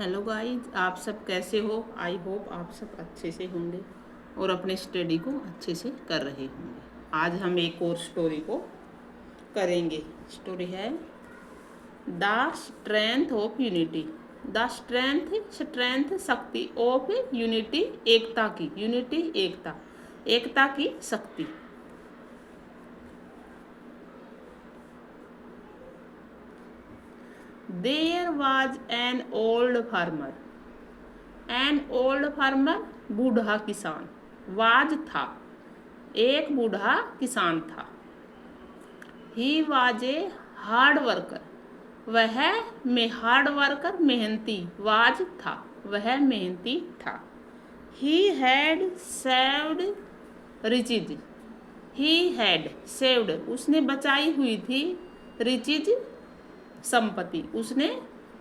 Hello guys, आप सब कैसे हो। आई होप आप सब अच्छे से होंगे और अपने स्टडी को अच्छे से कर रहे होंगे। आज हम एक और स्टोरी को करेंगे। स्टोरी है the strength of unity. The strength शक्ति ऑफ यूनिटी, एकता की। यूनिटी एकता, एकता की शक्ति। There was an old farmer. An old farmer, बूढ़ा किसान। वाज था, एक बूढ़ा किसान था। He was a hard worker, वह में हार्ड वर्कर, मेहनती। वाज था, वह मेहनती था। He had saved reaches. He had saved, उसने बचाई हुई थी। रिचीज, संपत्ति। उसने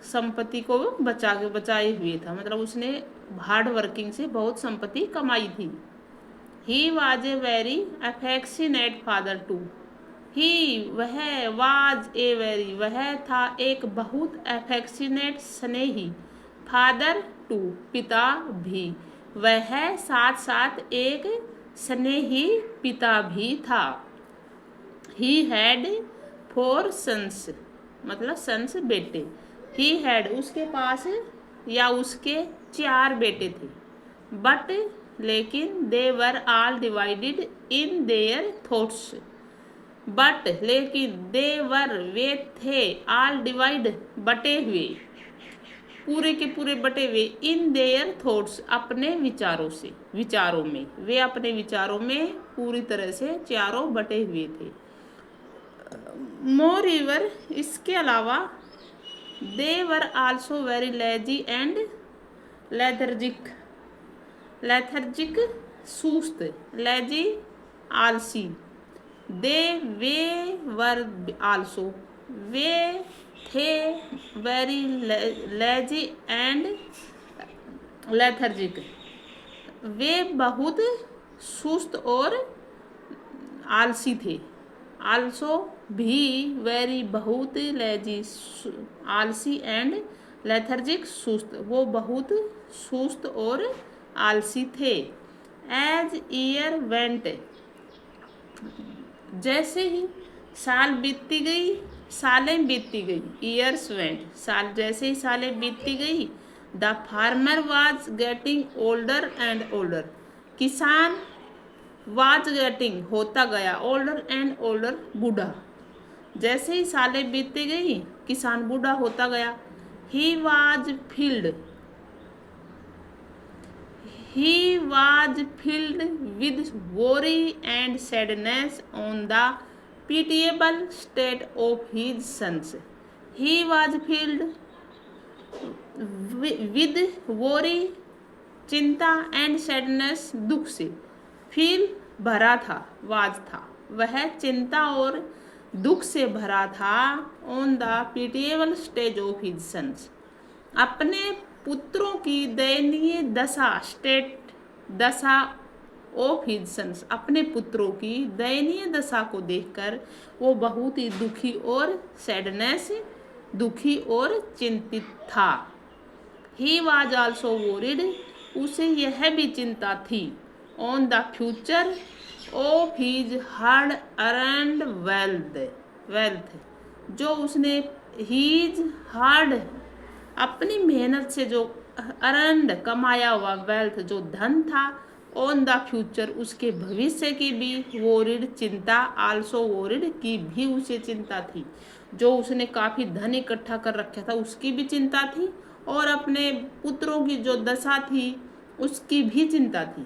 संपत्ति को बचाए हुए था, मतलब उसने हार्ड वर्किंग से बहुत संपत्ति कमाई थी। He was a very affectionate father too. He, वह, वाज ए वेरी, वह था एक बहुत अफेक्शनेट, स्नेही। फादर टू, पिता भी। वह साथ साथ एक स्नेही पिता भी था। ही हैड 4 सन्स, मतलब सन्स बेटे। ही हैड, उसके पास या उसके 4 बेटे थे। बट, लेकिन they were all divided in their thoughts. But, लेकिन दे वर, वे थे, ऑल डिवाइड, बटे हुए, पूरे के पूरे बटे हुए, इन देयर थॉट्स, अपने विचारों से, विचारों में। वे अपने विचारों में पूरी तरह से चारों बटे हुए थे। मोर एवर, इसके अलावा, they were also very lazy and lethargic. Lethargic, सुस्त। लेजी, आलसी। दे, वे, वर आल्सो, वे थे, वेरी लेजी एंड लेथर्जिक, वे बहुत सुस्त और आलसी थे। आल्सो भी, वेरी, बहुत, लेजी, आलसी, एंड लेथर्जिक, सुस्त, वो बहुत सुस्त और आलसी थे। एज ईयर वेंट, जैसे ही साल बीतती गई, सालें बीतती गई। ईयर्स वेंट, साल, जैसे ही सालें बीतती गई। The farmer was getting older and older, किसान वाज गेटिंग, होता गया, ओल्डर एंड ओल्डर, बूढ़ा। जैसे ही सालें बीतती गई, किसान बूढ़ा होता गया। He was field, he was filled with worry and sadness on the pitiable state of his sons. He was filled with worry, चिंता, एंड सैडनेस, दुख से। फील, भरा था, वाज था, वह चिंता और दुख से भरा था। On the pitiable stage of his sons, अपने पुत्रों की दयनीय दशा, स्टेट, दशा ऑफ हिज सन्स, अपने पुत्रों की दयनीय दशा को देखकर वो बहुत ही दुखी और सैडनेस, दुखी और चिंतित था। ही वाज आल्सो वोरिड, उसे यह भी चिंता थी। On the future of his hard earned wealth, जो उसने, हीज हार्ड, अपनी मेहनत से जो अर्नड, कमाया हुआ, वेल्थ, जो धन था। ऑन द फ्यूचर, उसके भविष्य की भी, वोरिड, चिंता, आल्सो वोरिड, की भी उसे चिंता थी। जो उसने काफ़ी धन इकट्ठा कर रखा था उसकी भी चिंता थी, और अपने पुत्रों की जो दशा थी उसकी भी चिंता थी।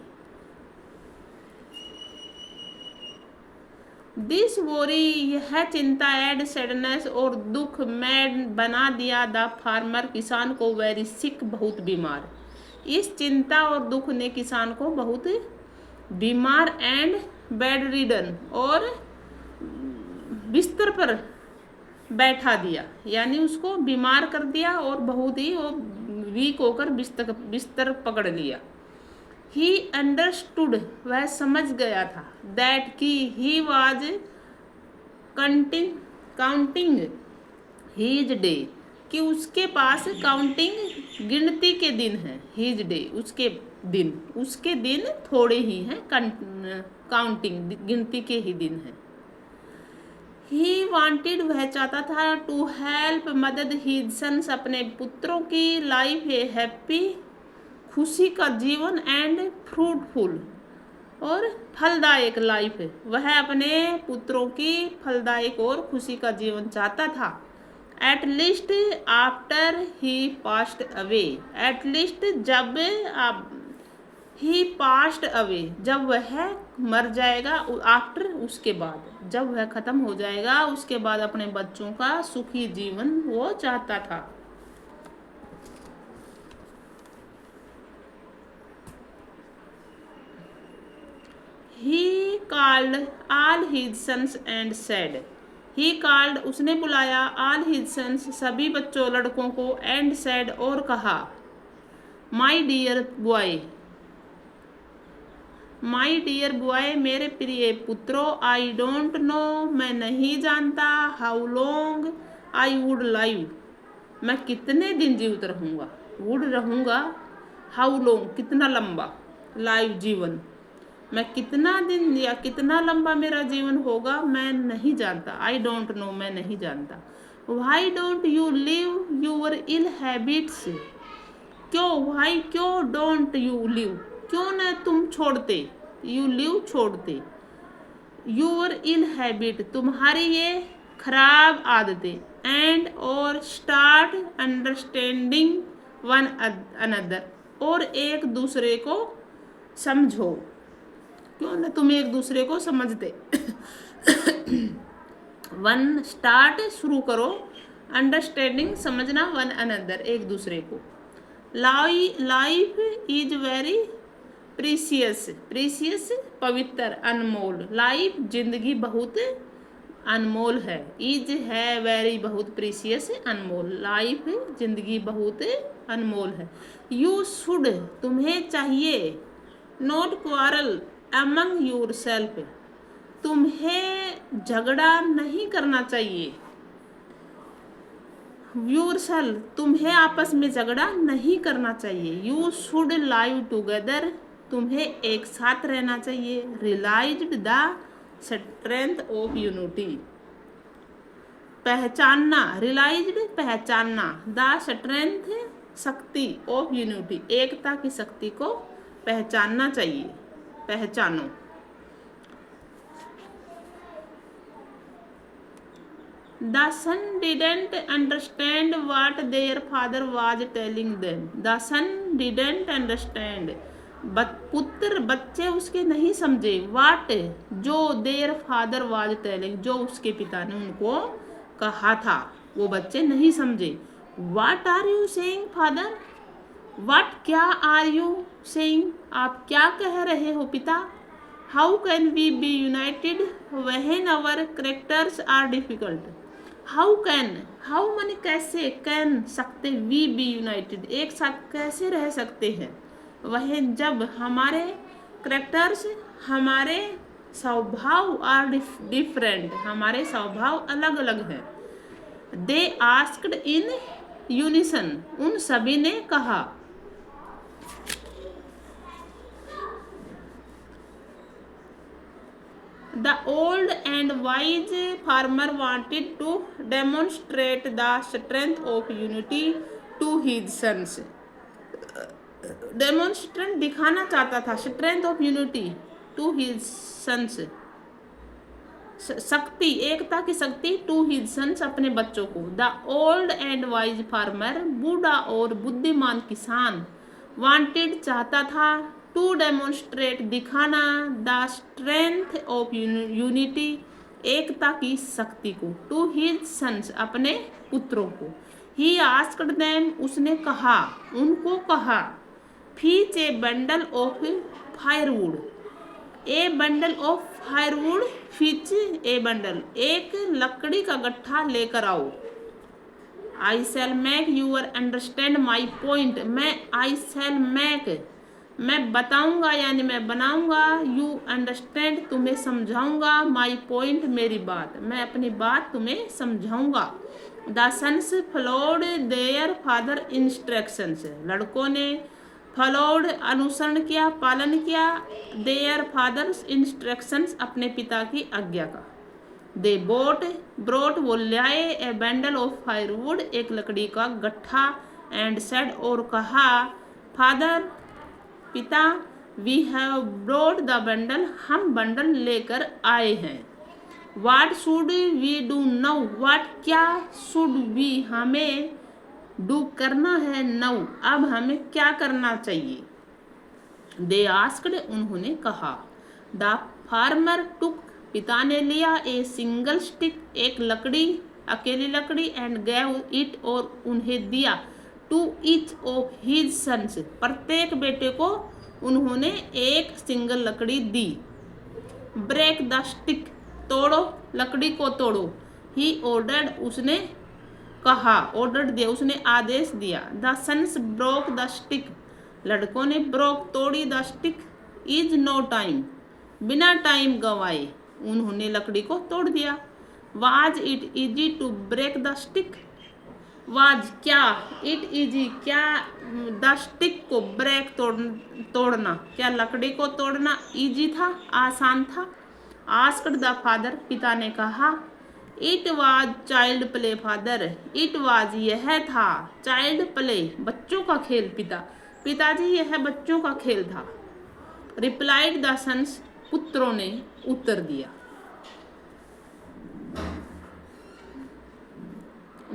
दिस वोरी, यह चिंता, एड सैडनेस, और दुख, मैड, बना दिया द फार्मर, किसान को, वेरी सिक, बहुत बीमार। इस चिंता और दुख ने किसान को बहुत बीमार, एंड बेड रिडन, और बिस्तर पर बैठा दिया, यानी उसको बीमार कर दिया और बहुत ही वो वीक होकर बिस्तर पकड़ लिया। ही अंडरस्टूड, वह समझ गया था। दैट, कि he was counting his day, कि उसके पास काउंटिंग गिनती के दिन हैं, हिज डे, उसके दिन थोड़े ही हैं, काउंटिंग, गिनती के ही दिन हैं। ही वांटेड, वह चाहता था, टू हेल्प, मदद, हिज सन्स, अपने पुत्रों की, लाइफ ए हैप्पी, खुशी का जीवन, एंड फ्रूटफुल, और फलदायक लाइफ, वह अपने पुत्रों की फलदायक और खुशी का जीवन चाहता था। At least after he passed away, at least जब ही पास्ट अवे, जब वह मर जाएगा, आफ्टर उसके बाद, जब वह खत्म हो जाएगा उसके बाद अपने बच्चों का सुखी जीवन वो चाहता था। He called all his sons and said, he called, उसने बुलाया, all his sons, सभी बच्चों, लड़कों को, and said, और कहा, my dear boy, my dear boy, मेरे प्रिय पुत्रों, I don't know, मैं नहीं जानता, how long I would live, मैं कितने दिन जीवित रहूँगा, would रहूँगा, how long, कितना लंबा, live, जीवन, मैं कितना दिन या कितना लंबा मेरा जीवन होगा, मैं नहीं जानता, आई डोंट नो, मैं नहीं जानता। Why don't you leave your ill habits, क्यों, वाई, क्यों, डोंट यू लिव, क्यों न तुम छोड़ते, यू लिव, छोड़ते, यूर इल हैबिट, तुम्हारी ये खराब आदतें, एंड और स्टार्ट अंडरस्टैंडिंग वन अनदर, और एक दूसरे को समझो, क्यों न तुम एक दूसरे को समझते। वन, स्टार्ट, शुरू करो, अंडरस्टैंडिंग, समझना, वन अनदर, एक दूसरे को। Life is very precious, precious, पवित्र, अनमोल, लाइफ, जिंदगी बहुत अनमोल है, इज है, वेरी, बहुत, प्रीसियस, अनमोल, लाइफ, जिंदगी बहुत अनमोल है। यू शुड, तुम्हें चाहिए, not quarrel among your self, तुम्हें झगड़ा नहीं करना चाहिए, योर सेल्फ, तुम्हें आपस में झगड़ा नहीं करना चाहिए। यू शुड लाइव टुगेदर, तुम्हें एक साथ रहना चाहिए। Realised the strength of unity, पहचानना, रियलाइज्ड, पहचानना, द स्ट्रेंथ, शक्ति, ऑफ यूनिटी, एकता की शक्ति को पहचानना चाहिए, पहचानो। The son didn't understand what their father was telling them. The son didn't understand. पुत्र, बच्चे उसके नहीं समझे, what, जो their father was telling, जो उसके पिता ने उनको कहा था, वो बच्चे नहीं समझे। What are you saying, father? What, क्या, are you saying, आप क्या कह रहे हो पिता? How can we be united when our characters are difficult? How can, how माने कैसे, can, सकते, we be united, एक साथ कैसे रह सकते हैं, वह जब हमारे करेक्टर्स, हमारे स्वभाव आर डिफरेंट, हमारे स्वभाव अलग अलग हैं। दे आस्क्ड इन यूनिसन, उन सभी ने कहा। The old and wise farmer wanted to demonstrate the strength of unity to his sons. Demonstrate, दिखाना चाहता था, strength of unity to his sons, शक्ति, एकता की शक्ति, to his sons, अपने बच्चों को। The old and wise farmer, बूढ़ा और बुद्धिमान किसान, wanted, चाहता था, टू डेमोन्स्ट्रेट, दिखाना, द स्ट्रेंथ ऑफ यूनिटी, एकता की शक्ति को, टू हिज सन्स, अपने पुत्रों को। ही आस्क्ड देम, उसने कहा, उनको कहा, fetch a bundle of firewood, a bundle of firewood, fetch a bundle, एक लकड़ी का गट्ठा लेकर आओ। I shall make your understand my point, मैं, आई शैल मेक, मैं बताऊंगा यानी मैं बनाऊंगा, यू अंडरस्टैंड, तुम्हें समझाऊंगा, माई पॉइंट, मेरी बात, मैं अपनी बात तुम्हें समझाऊंगा, the sons followed their father instructions, लड़कों ने फॉलोड अनुसरण किया, पालन किया, देयर फादर्स इंस्ट्रक्शंस अपने पिता की आज्ञा का। दे ब्रोट वो लाए ए बंडल ऑफ फायरवुड, एक लकड़ी का गट्ठा, एंड सेड और कहा, फादर पिता, we have brought the bundle, हम बंडल लेकर आए हैं। What should we do now, what क्या, शुड वी हमें, डू करना है, नाउ अब हमें क्या करना चाहिए। दे आस्क्ड उन्होंने कहा। द फार्मर टुक, पिता ने लिया, ए सिंगल स्टिक, एक लकड़ी, अकेली लकड़ी, एंड गैव इट और उन्हें दिया, to each of his sons, प्रत्येक बेटे को उन्होंने एक सिंगल लकड़ी दी। ब्रेक द स्टिक, तोड़ो, लकड़ी को तोड़ो। ही ऑर्डर्ड, उसने कहा, ऑर्डर दिया, उसने आदेश दिया। The sons broke the stick, लड़कों ने ब्रोक, तोड़ी, the stick, is no time, बिना टाइम गंवाए उन्होंने लकड़ी को तोड़ दिया। Was it easy to break the stick, was क्या, इट इजी क्या, द स्टिक को ब्रेक तोड़ना, क्या लकड़ी को तोड़ना इजी था, आसान था। आस्क्ड द फादर, पिता ने कहा। It was child play father, it was यह था, चाइल्ड प्ले बच्चों का खेल, पिताजी यह बच्चों का खेल था। रिप्लाइड द सन्स, पुत्रों ने उत्तर दिया।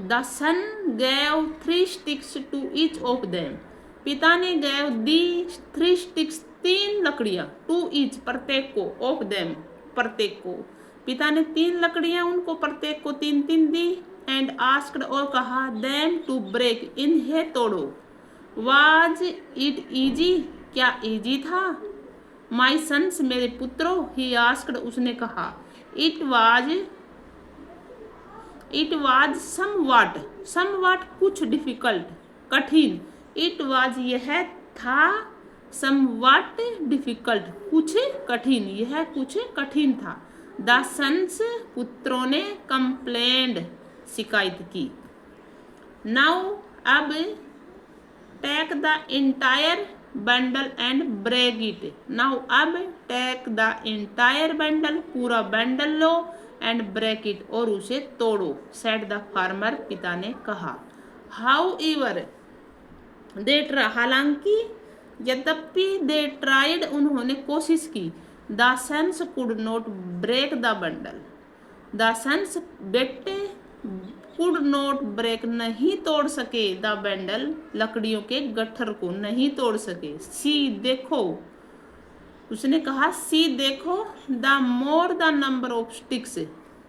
The son gave 3 sticks to each of them, पिता ने गैव दी 3 स्टिक्स, 3 लकड़ियां, टू ईच प्रत्येक को, ऑफ देम प्रत्येक को, पिता ने 3 लकड़ियां उनको प्रत्येक को 3-3 दी। एंड आस्क्ड और कहा, देम टू ब्रेक, इन्हें तोड़ो। वाज इट इजी, क्या इजी था। माई सन्स, मेरे पुत्रों, ही आस्क्ड, उसने कहा। इट वाज समवाट कुछ, डिफिकल्ट कठिन, इट वाज यह था, समवाट डिफिकल्ट कुछ कठिन, यह कुछ कठिन था। द सन्स, पुत्रों ने, कंप्लेंड शिकायत की। नाउ अब, take the entire bundle and break it, now अब, टेक द इंटायर बंडल, पूरा बंडल लो, एंड ब्रेक इट और उसे तोड़ो। सेड द फार्मर, पिता ने कहा। हाउ एवर दे ट्राई, हालांकि, यद्यपि, दे ट्राइड, उन्होंने कोशिश की। The sons could not break the bundle, the sons बेटे कुड नॉट ब्रेक, नहीं तोड़ सके, द बंडल, लकड़ियों के गट्ठर को नहीं तोड़ सके। सी देखो, उसने कहा, सी देखो, the more the number of sticks,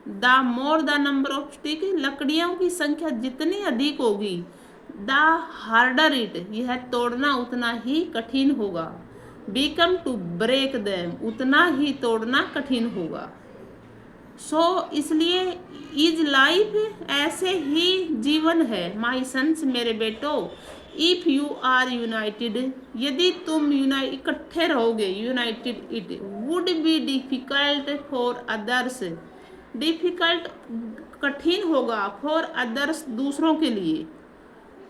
the more the number of stick, लकड़ियों की संख्या जितनी अधिक होगी, द हार्डर इट, यह तोड़ना उतना ही कठिन होगा। बिकम टू ब्रेक देम, उतना ही तोड़ना कठिन होगा। सो इसलिए, इज लाइफ, ऐसे ही जीवन है। माई सन्स, मेरे बेटो, इफ यू आर यूनाइटेड, यदि तुम इकट्ठे रहोगे, United, it would be difficult for others, difficult कठिन होगा, फॉर अदर्स दूसरों के लिए,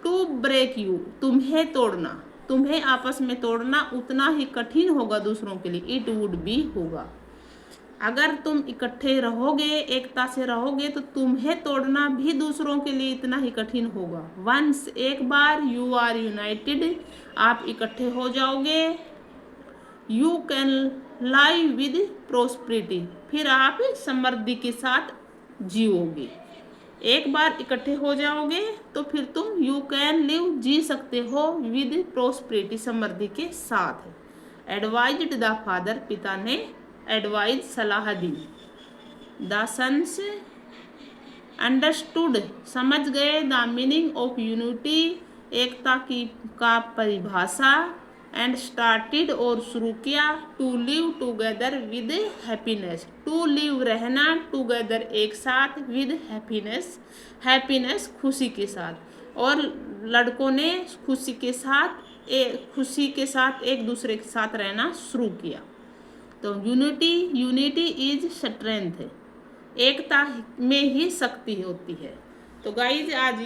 टू ब्रेक यू, तुम्हें तोड़ना, तुम्हें आपस में तोड़ना उतना ही कठिन होगा दूसरों के लिए, इट वुड बी होगा। अगर तुम इकट्ठे रहोगे, एकता से रहोगे, तो तुम्हें तोड़ना भी दूसरों के लिए इतना ही कठिन होगा। वंस, एक बार, यू आर यूनाइटेड, आप इकट्ठे हो जाओगे, you can live with prosperity, फिर आप समृद्धि के साथ जियोगे। एक बार इकट्ठे हो जाओगे तो फिर तुम यू कैन लिव, जी सकते हो, विद प्रोस्पेरिटी, समृद्धि के साथ। एडवाइज्ड द फादर, पिता ने एडवाइज, सलाह दी। द सन्स अंडरस्टूड, समझ गए, द मीनिंग ऑफ यूनिटी, एकता की का परिभाषा, एंड स्टार्टेड और शुरू किया, to live together with happiness, to live रहना, टूगेदर एक साथ, विद हैप्पीनेस, हैप्पीनेस खुशी के साथ। और लड़कों ने खुशी के साथ एक दूसरे के साथ रहना शुरू किया। तो यूनिटी इज स्ट्रेंथ, एकता में ही शक्ति होती है। तो गाइज आज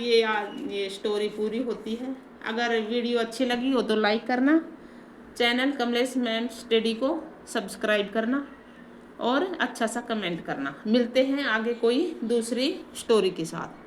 ये स्टोरी पूरी होती है। अगर वीडियो अच्छी लगी हो तो लाइक करना, चैनल कमलेश मैम स्टडी को सब्सक्राइब करना और अच्छा सा कमेंट करना। मिलते हैं आगे कोई दूसरी स्टोरी के साथ।